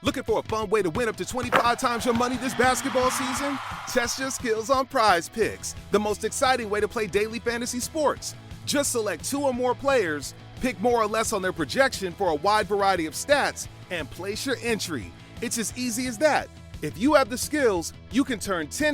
Looking for a fun way to win up to 25 times your money this basketball season? Test your skills on Prize Picks, the most exciting way to play daily fantasy sports. Just select 2 or more players, pick more or less on their projection for a wide variety of stats, and place your entry. It's as easy as that. If you have the skills, you can turn $10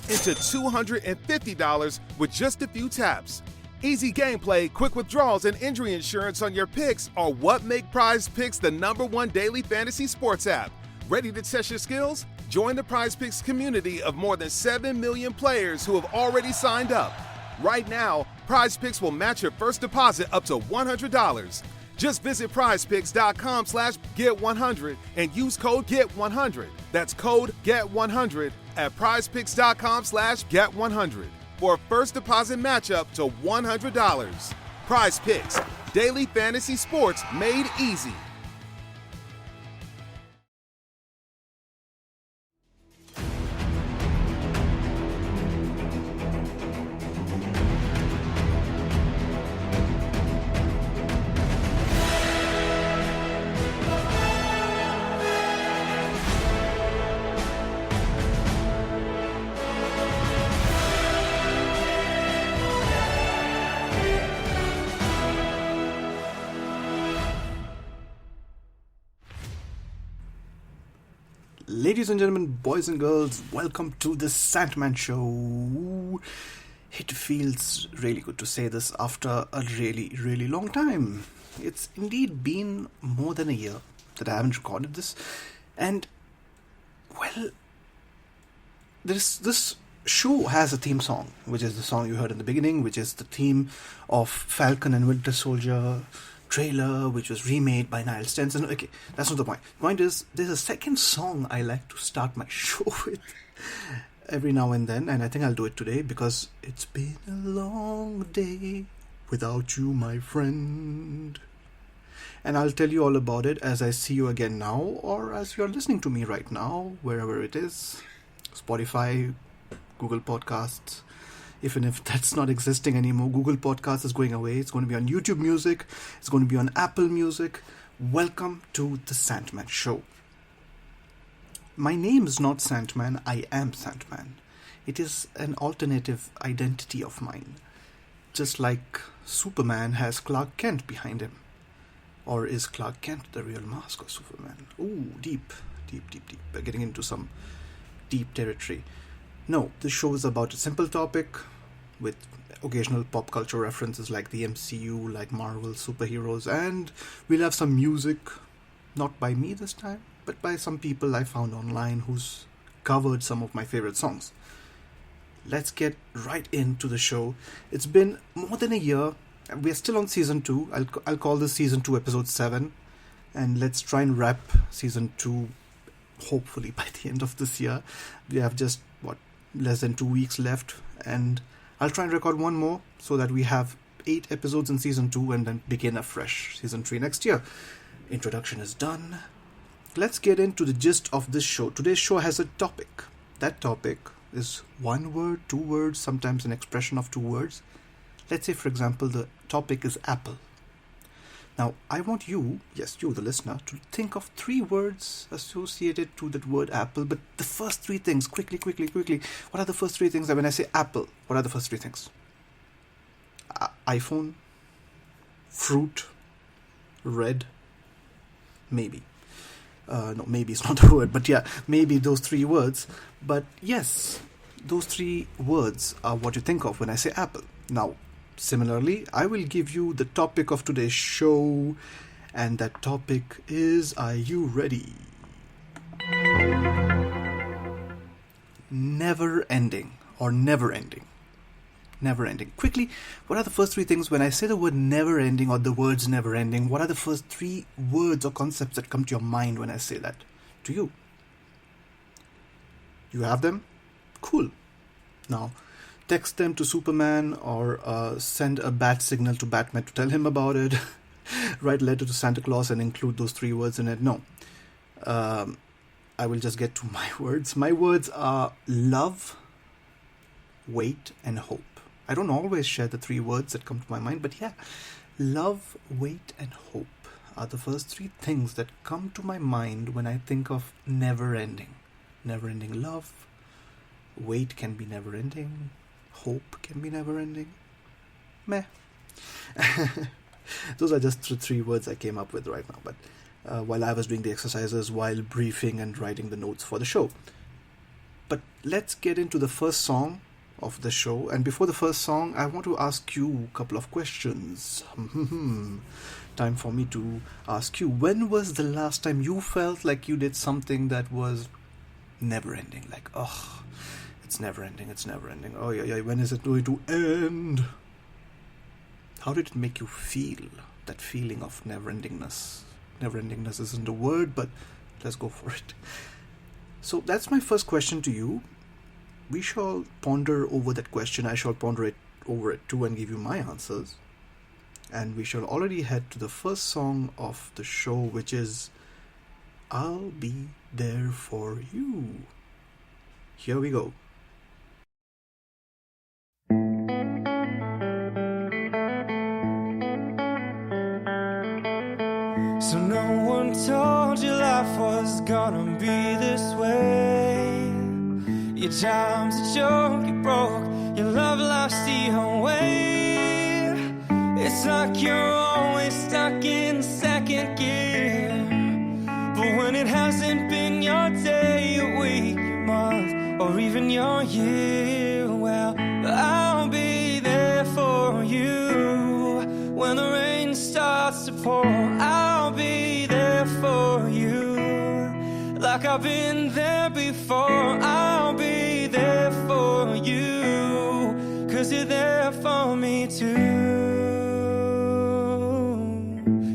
into $250 with just a few taps. Easy gameplay, quick withdrawals, and injury insurance on your picks are what make Prize Picks the #1 daily fantasy sports app. Ready to test your skills? Join the Prize Picks community of more than 7 million players who have already signed up. Right now, Prize Picks will match your first deposit up to $100. Just visit prizepicks.com/get100 and use code GET100. That's code GET100 at prizepicks.com/get100 for a first deposit match up to $100. Prize Picks, daily fantasy sports made easy. Ladies and gentlemen, boys and girls, welcome to the Santman Show. It feels really good to say this after a really, really long time. It's indeed been more than a year that I haven't recorded this. And, well, this show has a theme song, which is the song you heard in the beginning, which is the theme of Falcon and Winter Soldier trailer, which was remade by Niall Stenson. Okay, that's not the point. The point is, there's a second song I like to start my show with every now and then, and I think I'll do it today because it's been a long day without you, my friend. And I'll tell you all about it as I see you again now, or as you're listening to me right now, wherever it is. Spotify, Google Podcasts. Even if that's not existing anymore, Google Podcasts is going away. It's going to be on YouTube Music. It's going to be on Apple Music. Welcome to the Santman Show. My name is not Santman. I am Santman. It is an alternative identity of mine. Just like Superman has Clark Kent behind him. Or is Clark Kent the real mask of Superman? Ooh, deep. We're getting into some deep territory. No, this show is about a simple topic with occasional pop culture references like the MCU, like Marvel superheroes, and we'll have some music, not by me this time, but by some people I found online who's covered some of my favorite songs. Let's get right into the show. It's been more than a year. We're still on season 2. I'll call this season 2 episode 7, and let's try and wrap season 2 hopefully by the end of this year. We have just less than 2 weeks left, and I'll try and record one more so that we have 8 episodes in season 2 and then begin a fresh season 3 next year. Introduction is done. Let's get into the gist of this show. Today's show has a topic. That topic is 1 word, 2 words, sometimes an expression of 2 words. Let's say, for example, the topic is apple. Now, I want you, yes, you, the listener, to think of 3 words associated to that word apple, but the first 3 things, quickly, what are the first 3 things that when I say apple, what are the first 3 things? iPhone, fruit, red, maybe. No, maybe is not the word, but yeah, maybe those 3 words. But yes, those 3 words are what you think of when I say apple. Now, similarly, I will give you the topic of today's show, and that topic is, are you ready? Never ending or never ending. Never ending. Quickly, what are the first 3 things when I say the word never ending or the words never ending? What are the first 3 words or concepts that come to your mind when I say that to you? You have them? Cool. Now, text them to Superman or send a bat signal to Batman to tell him about it. Write a letter to Santa Claus and include those 3 words in it. No. I will just get to my words. My words are love, wait, and hope. I don't always share the 3 words that come to my mind, but yeah. Love, wait, and hope. are the first three things that come to my mind when I think of never ending. Never ending love, wait can be never ending, hope can be never ending. Meh. Those are just the three words I came up with right now, but while I was doing the exercises, while briefing and writing the notes for the show. But let's get into the first song of the show. And before the first song, I want to ask you a couple of questions. Time for me to ask you, when was the last time you felt like you did something that was never ending? Like, oh, it's never ending, it's never ending. Oh, yeah, when is it going to end? How did it make you feel? That feeling of never-endingness. Never-endingness isn't a word, but let's go for it. So that's my first question to you. We shall ponder over that question. I shall ponder over it too and give you my answers. And we shall already head to the first song of the show, which is I'll Be There For You. Here we go. So no one told you life was gonna be this way. Your job's a joke, you broke, your love life's the whole way. It's like you're always stuck in second gear. But when it hasn't been your day, your week, your month, or even your year, well, I'll be there for you. When the rain starts to pour, I'll be there for you. Like I've been there before, I'll be there for you. 'Cause you're there for me too.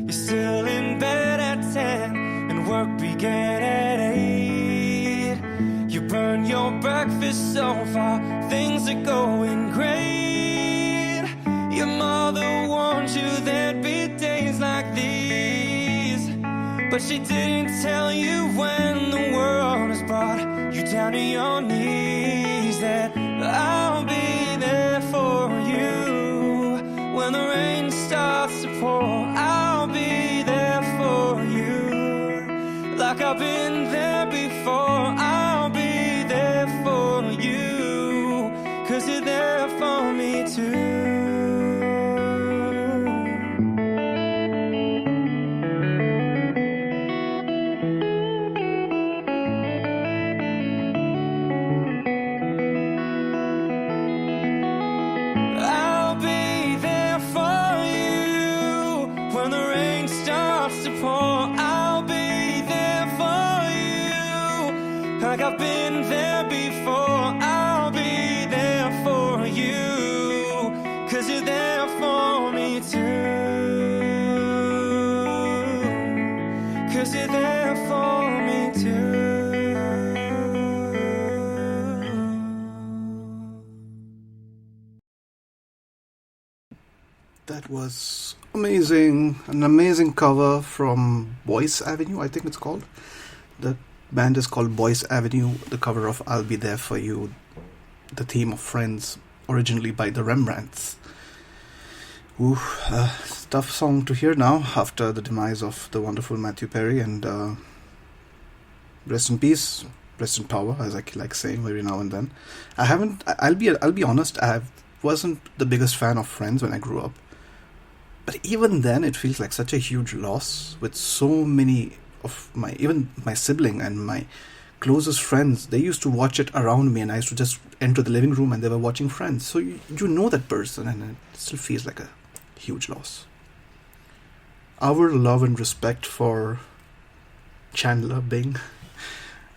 You're still in bed at 10 and work began at 8. You burn your breakfast so far, things are going great. Your mother warned you there'd be days like these, but she didn't tell you when the world has brought you down to your knees that I'll be there for you. When the rain starts to pour, I'll be there for you. Like I've been there before, I'll be there for you. 'Cause you're there for me too. Like I've been there before, I'll be there for you. 'Cause you're there for me too. 'Cause you're there for me too. That was amazing. An amazing cover from Boyce Avenue, I think it's called. The band is called Boyce Avenue. The cover of I'll Be There For You, the theme of Friends, originally by the Rembrandts. Ooh, tough song to hear now after the demise of the wonderful Matthew Perry, and rest in peace, rest in power, as I like saying every now and then. I'll be honest, I wasn't the biggest fan of Friends when I grew up, but even then it feels like such a huge loss, with so many of even my sibling and my closest friends, they used to watch it around me, and I used to just enter the living room and they were watching Friends. So you know that person, and it still feels like a huge loss. Our love and respect for Chandler Bing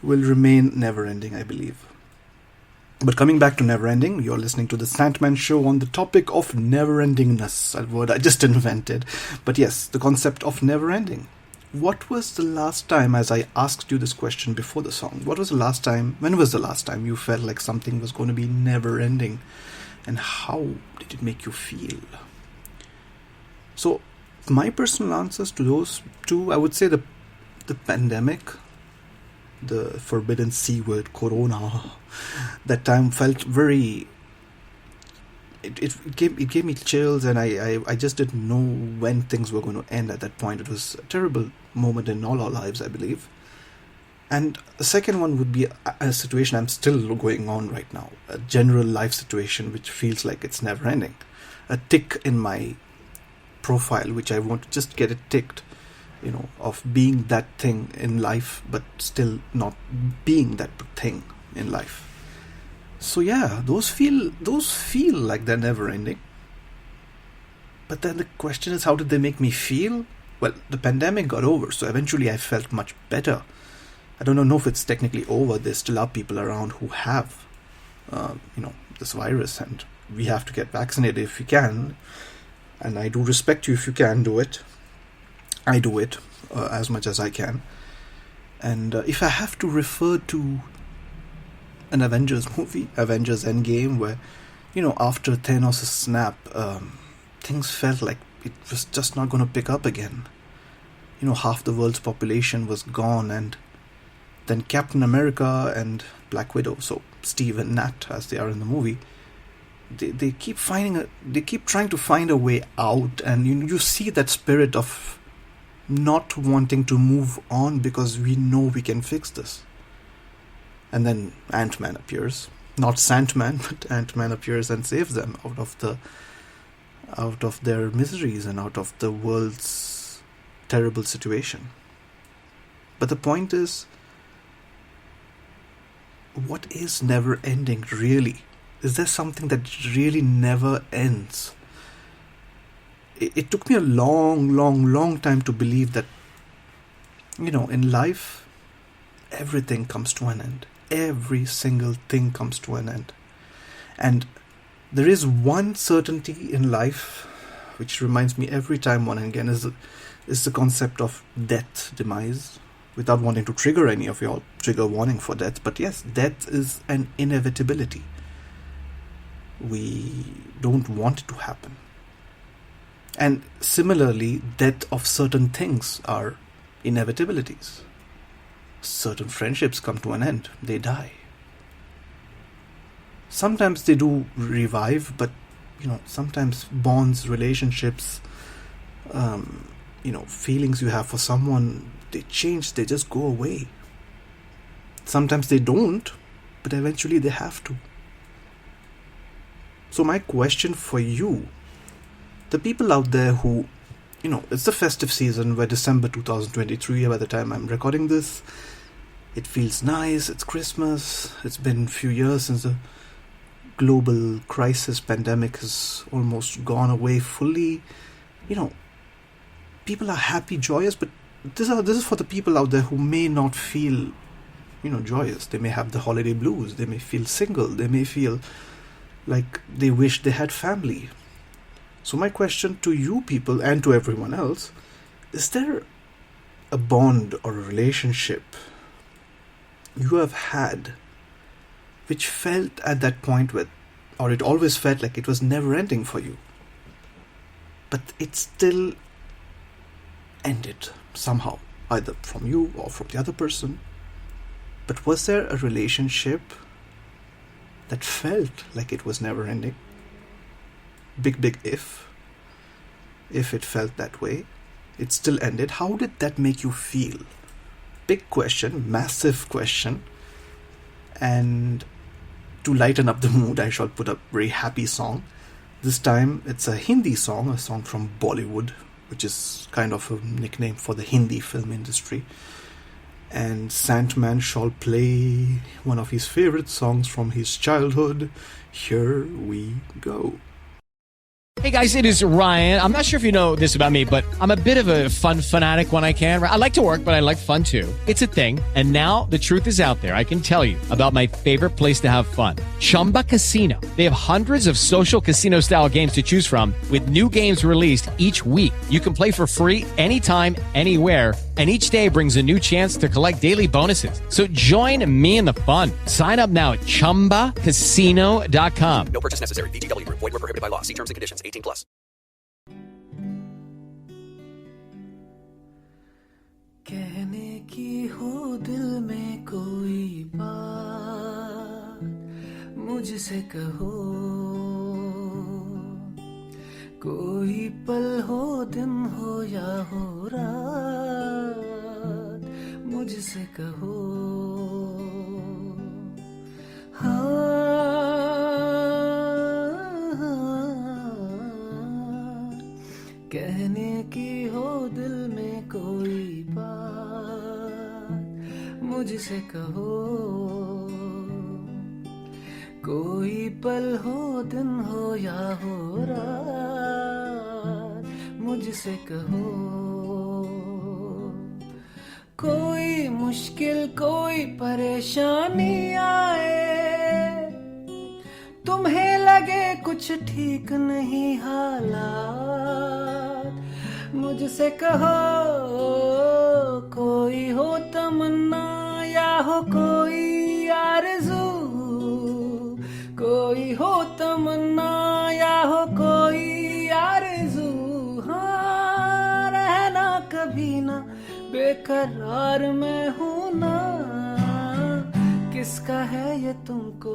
will remain never ending, I believe. But coming back to never ending, you're listening to the Santman show on the topic of never endingness, a word I just invented. But yes, the concept of never ending. What was the last time, as I asked you this question before the song, when was the last time you felt like something was going to be never ending? And how did it make you feel? So, my personal answers to those two, I would say the pandemic, the forbidden C word, Corona, that time felt very it gave me chills, and I just didn't know when things were going to end at that point. It was a terrible moment in all our lives, I believe. And the second one would be a situation I'm still going on right now, a general life situation which feels like it's never ending. A tick in my profile, which I want to just get it ticked, of being that thing in life, but still not being that thing in life. So yeah, those feel like they're never ending. But then the question is, how did they make me feel? Well, the pandemic got over, so eventually I felt much better. I don't know if it's technically over. There still are people around who have, this virus, and we have to get vaccinated if we can. And I do respect you if you can do it. I do it as much as I can. And if I have to refer to an Avengers movie, Avengers Endgame, where, after Thanos' snap, things felt like it was just not going to pick up again. Half the world's population was gone, and then Captain America and Black Widow, so Steve and Nat, as they are in the movie, they keep trying to find a way out, and you see that spirit of not wanting to move on because we know we can fix this. And then Ant-Man appears, not Santman, but Ant-Man appears and saves them out of their miseries and out of the world's terrible situation. But the point is, what is never ending really? Is there something that really never ends? It took me a long time to believe that, in life, everything comes to an end. Every single thing comes to an end. And there is one certainty in life which reminds me every time one and again is the concept of death, demise. Without wanting to trigger any of your trigger warning for death, but yes, death is an inevitability. We don't want it to happen. And similarly, death of certain things are inevitabilities. Certain friendships come to an end, they die. Sometimes they do revive, but sometimes bonds, relationships, feelings you have for someone, they change, they just go away. Sometimes they don't, but eventually they have to. So my question for you, the people out there who, it's the festive season, where December 2023, by the time I'm recording this, it feels nice, it's Christmas, it's been a few years since the global crisis pandemic has almost gone away fully. People are happy, joyous, but this is for the people out there who may not feel, joyous. They may have the holiday blues, they may feel single, they may feel like they wish they had family. So my question to you people and to everyone else, is there a bond or a relationship you have had which felt at that point or it always felt like it was never ending for you, but it still ended somehow, either from you or from the other person? But was there a relationship that felt like it was never ending? Big if it felt that way, it still ended. How did that make you feel? Big question, massive question. And to lighten up the mood, I shall put a very happy song. This time it's a Hindi song, a song from Bollywood, which is kind of a nickname for the Hindi film industry. And Santman shall play one of his favorite songs from his childhood. Here we go. Hey guys, it is Ryan. I'm not sure if you know this about me, but I'm a bit of a fun fanatic when I can. I like to work, but I like fun too. It's a thing. And now the truth is out there. I can tell you about my favorite place to have fun. Chumba Casino. They have hundreds of social casino style games to choose from with new games released each week. You can play for free anytime, anywhere. And each day brings a new chance to collect daily bonuses. So join me in the fun. Sign up now at ChumbaCasino.com. No purchase necessary. VGW Group. Void where prohibited by law. See terms and conditions. 18+. कहने की हो दिल में कोई बात मुझसे कहो कोई पल हो दिन हो या हो रात मुझसे कहो कहने की हो दिल में कोई बात मुझसे कहो कोई पल हो दिन हो या हो रात मुझसे कहो कोई मुश्किल कोई परेशानी आए तुम्हें लगे कुछ ठीक नहीं हालात मुझसे कहो कोई हो तमन्ना या हो कोई आरज़ू कोई हो तमन्ना या हो कोई आरज़ू हाँ रहना कभी ना बेकरार मैं हूँ ना किसका है ये तुमको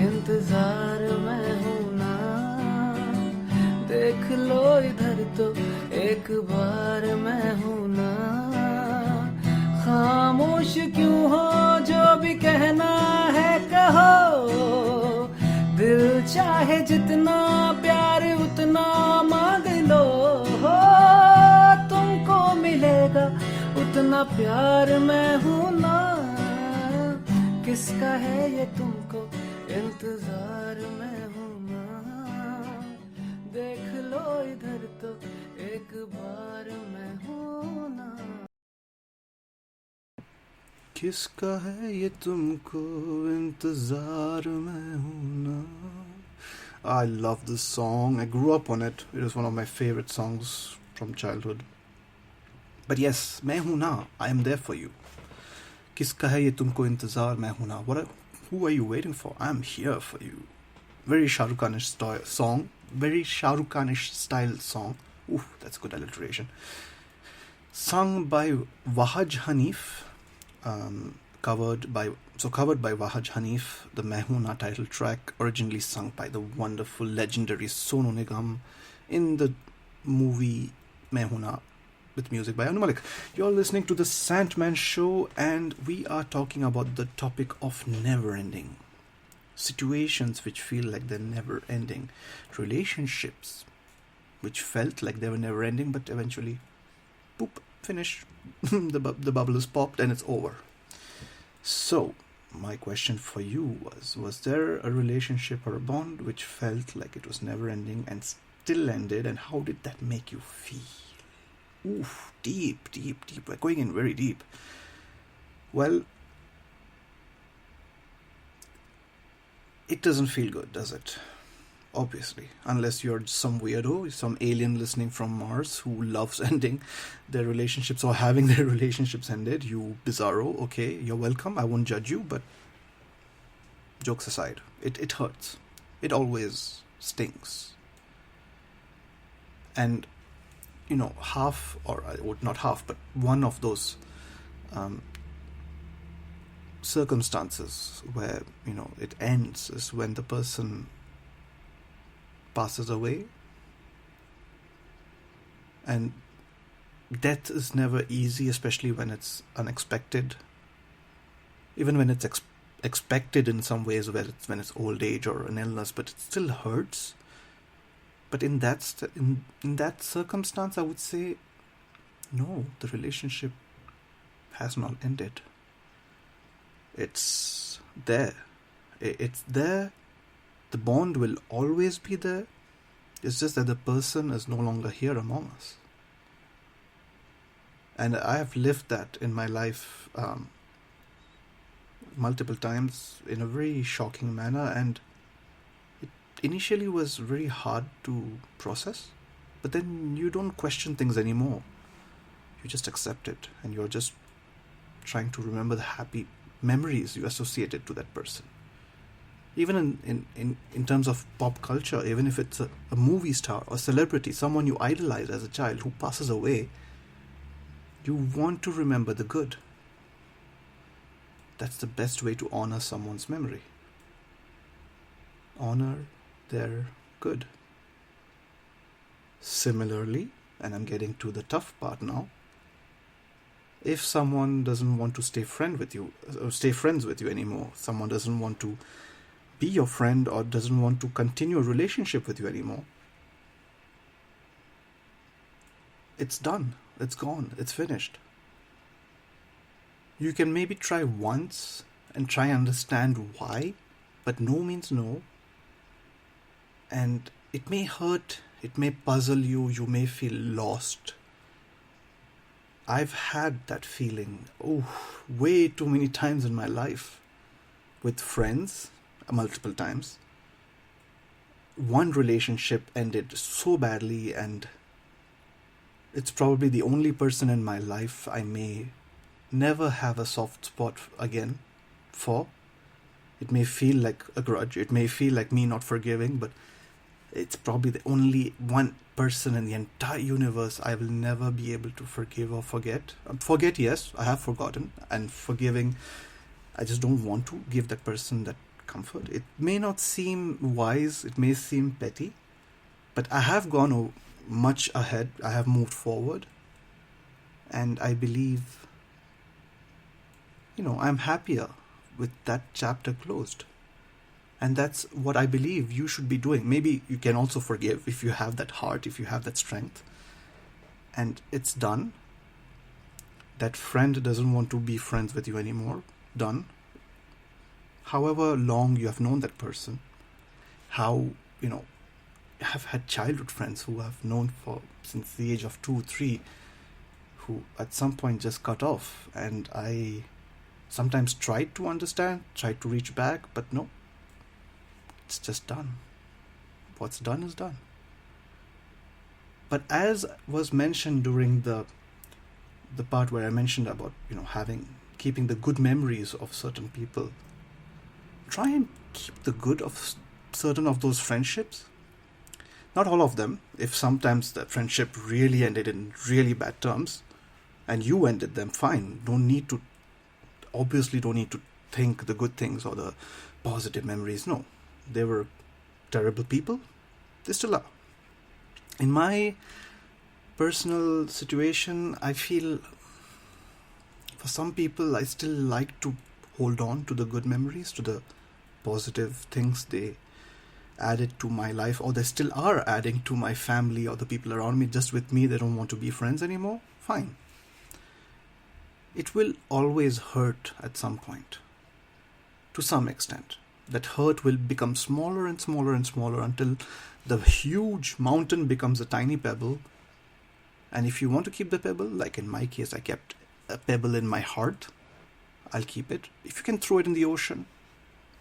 इंतजार मैं हूँ ना देख लो इधर तो एक बार मैं हूँ ना खामोश क्यों हो जो भी कहना है कहो दिल चाहे जितना प्यार उतना मांग लो हो तुमको मिलेगा उतना प्यार मैं हूँ ना किसका है ये तुमको इंतजार मैं हूँ ना देख लो इधर तो एक बार मैं हूँ ना किसका है ये तुमको इंतजार मैं हूँ ना. I love this song. I grew up on it. It was one of my favorite songs from childhood. But yes, मैं हूँ ना. I am there for you. किसका है ये तुमको इंतजार मैं हूँ ना. Who are you waiting for? I am here for you. Very Shah Rukh Khanish song. Very Shah Rukh Khanish style song. Ooh, that's good alliteration. Sung by Wahaj Hanif. Covered by Wahaj Hanif, the Mehuna title track, originally sung by the wonderful, legendary Sonu Nigam in the movie Mehuna, with music by Anu Malik. You're listening to the Santman show, and we are talking about the topic of never-ending situations which feel like they're never-ending, relationships which felt like they were never-ending, but eventually, boop, finish. the bubble is popped and it's over. So my question for you was there a relationship or a bond which felt like it was never ending and still ended, and how did that make you feel? Oof, deep. We're going in very deep. Well, it doesn't feel good, does it? Obviously, unless you're some weirdo, some alien listening from Mars who loves ending their relationships or having their relationships ended. You bizarro, okay, you're welcome. I won't judge you, but jokes aside, it hurts. It always stings. And, you know, not half, but one of those circumstances where, you know, it ends is when the person passes away, and death is never easy, especially when it's unexpected. Even when it's expected in some ways, when it's old age or an illness, but it still hurts. But in that circumstance, I would say, no, the relationship has not ended. It's there. It's there. The bond will always be there. It's just that the person is no longer here among us. And I have lived that in my life multiple times in a very shocking manner, and it initially was very hard to process, but then you don't question things anymore. You just accept it, and you're just trying to remember the happy memories you associated to that person. Even in terms of pop culture, even if it's a movie star or celebrity, someone you idolize as a child who passes away, you want to remember the good. That's the best way to honor someone's memory. Honor their good. Similarly, and I'm getting to the tough part now, if someone doesn't want to stay friends with you anymore, someone doesn't want to be your friend or doesn't want to continue a relationship with you anymore, it's done. It's gone. It's finished. You can maybe try once and try and understand why, but no means no. And it may hurt, it may puzzle you, you may feel lost. I've had that feeling, way too many times in my life. With friends, multiple times. One relationship ended so badly, and it's probably the only person in my life I may never have a soft spot again for. It may feel like a grudge, it may feel like me not forgiving, but it's probably the only one person in the entire universe I will never be able to forgive or forget. Forget, yes, I have forgotten, and forgiving, I just don't want to give that person that comfort. It may not seem wise, it may seem petty, but I have gone much ahead, I have moved forward, and I believe, I'm happier with that chapter closed. And that's what I believe you should be doing. Maybe you can also forgive if you have that heart, if you have that strength. And it's done. That friend doesn't want to be friends with you anymore. Done. However long you have known that person, I've had childhood friends who I've known since the age of 2, 3, who at some point just cut off. And I sometimes tried to understand, tried to reach back, but no. It's just done. What's done is done. But as was mentioned during the part where I mentioned about, keeping the good memories of certain people, try and keep the good of certain of those friendships. Not all of them. If sometimes the friendship really ended in really bad terms, and you ended them, fine. Obviously don't need to think the good things or the positive memories. No. They were terrible people. They still are. In my personal situation, I feel for some people, I still like to hold on to the good memories, to the positive things they added to my life, or they still are adding to my family or the people around me. Just with me, they don't want to be friends anymore. Fine. It will always hurt at some point, to some extent. That hurt will become smaller and smaller and smaller until the huge mountain becomes a tiny pebble. And if you want to keep the pebble, like in my case, I kept a pebble in my heart, I'll keep it. If you can throw it in the ocean,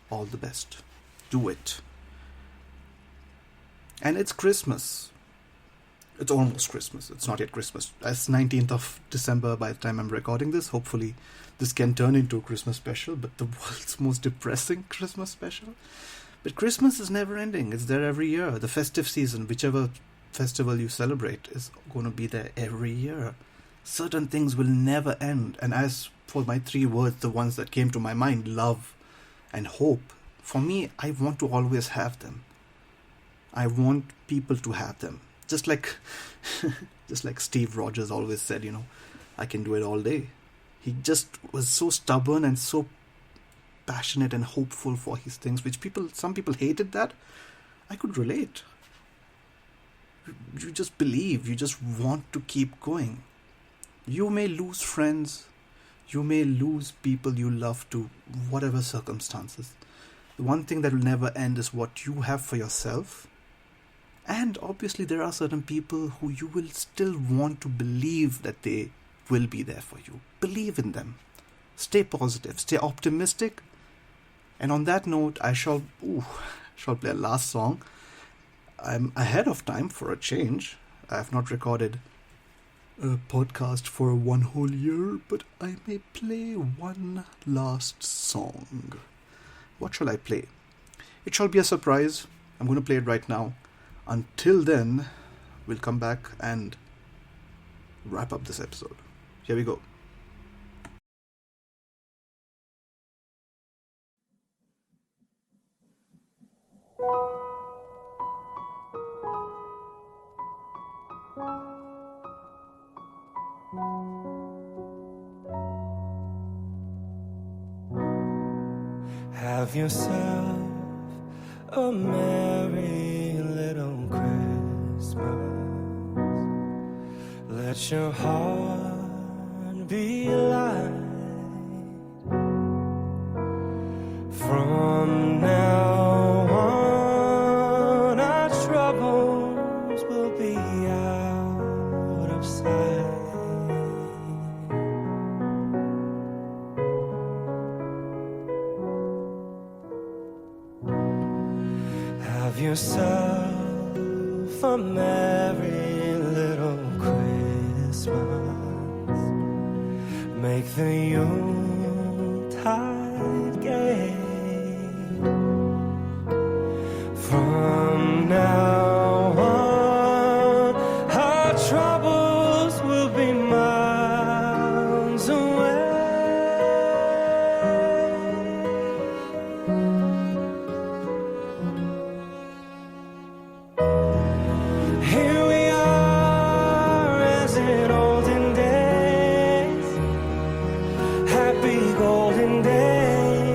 all the best. Do it. And it's Christmas. It's almost Christmas. It's not yet Christmas. It's 19th of December by the time I'm recording this. Hopefully this can turn into a Christmas special, but the world's most depressing Christmas special. But Christmas is never ending. It's there every year. The festive season, whichever festival you celebrate, is going to be there every year. Certain things will never end. And as for my 3 words, the ones that came to my mind, love and hope, for me, I want to always have them. I want people to have them. Just like Steve Rogers always said, I can do it all day. He just was so stubborn and so passionate and hopeful for his things, which some people hated that. I could relate. You just believe, you just want to keep going. You may lose friends, you may lose people you love to whatever circumstances. The one thing that will never end is what you have for yourself. And obviously there are certain people who you will still want to believe that they will be there for you. Believe in them. Stay positive. Stay optimistic. And on that note, I shall play a last song. I'm ahead of time for a change. I have not recorded a podcast for 1 whole year, but I may play one last song. What shall I play? It shall be a surprise. I'm going to play it right now. Until then, we'll come back and wrap up this episode. Here we go. Have yourself a merry little Christmas. Let your heart be light. From now on, our troubles will be out of sight. Have yourself a merry little Christmas. Make the Yuletide gay. From now on, our troubles will be miles away. Here we are as in olden days, happy golden days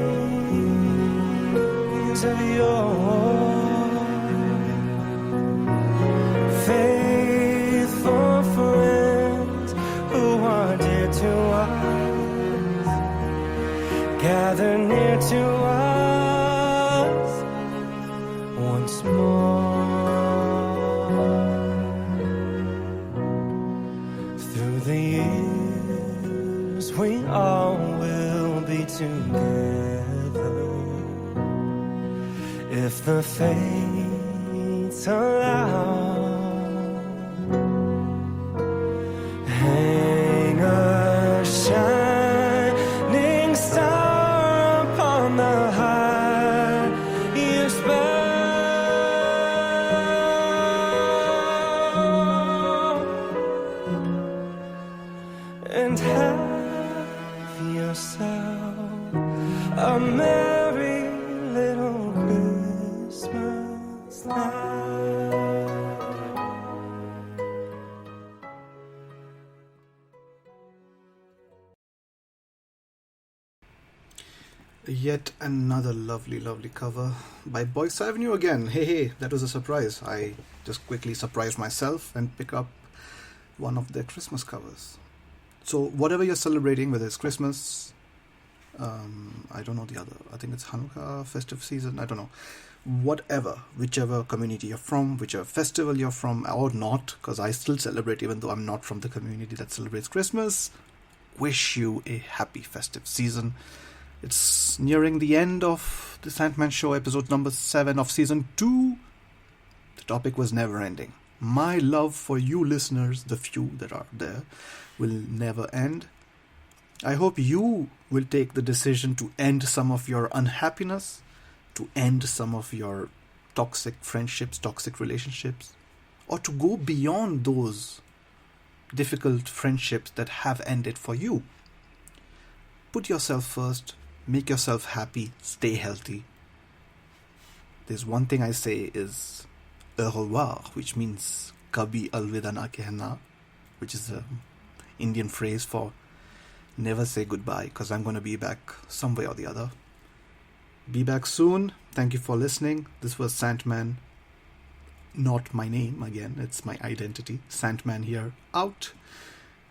of yore. Faithful friends who are dear to us, gather near to us once more. Through the years we all will be together, if the fates allow. Hang a shining star upon the highest bough, and have yourself a merry little Christmas now. Yet another lovely, lovely cover by Boyce Avenue again. Hey, that was a surprise. I just quickly surprised myself and pick up one of their Christmas covers. So whatever you're celebrating, whether it's Christmas, I don't know the other, I think it's Hanukkah, festive season, I don't know. Whatever, whichever community you're from, whichever festival you're from, or not, because I still celebrate even though I'm not from the community that celebrates Christmas, wish you a happy festive season. It's nearing the end of the Santman Show, episode number 7 of season 2. The topic was never ending. My love for you listeners, the few that are there, will never end. I hope you will take the decision to end some of your unhappiness, to end some of your toxic friendships, toxic relationships, or to go beyond those difficult friendships that have ended for you. Put yourself first. Make yourself happy, stay healthy. There's one thing I say is au revoir, which means kabhi alvida na kehna, which is an Indian phrase for never say goodbye, because I'm going to be back some way or the other. Be back soon. Thank you for listening. This was Santman. Not my name again, it's my identity. Santman here, out.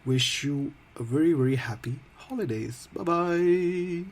Wish you a very, very happy holidays. Bye-bye.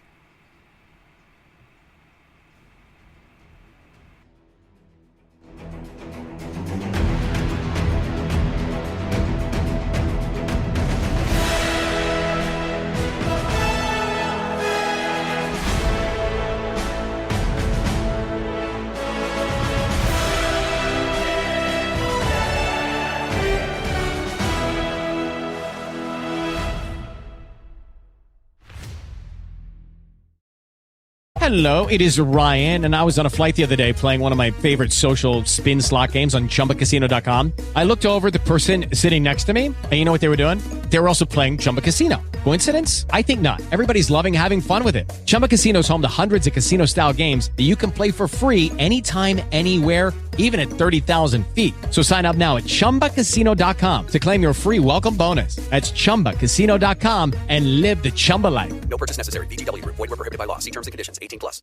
Hello, it is Ryan, and I was on a flight the other day playing one of my favorite social spin slot games on ChumbaCasino.com. I looked over at the person sitting next to me, and you know what they were doing? They were also playing Chumba Casino. Coincidence? I think not. Everybody's loving having fun with it. Chumba Casino is home to hundreds of casino-style games that you can play for free anytime, anywhere, even at 30,000 feet. So sign up now at ChumbaCasino.com to claim your free welcome bonus. That's ChumbaCasino.com and live the Chumba life. No purchase necessary. VGW Group. Void where prohibited by law. See terms and conditions. 18+.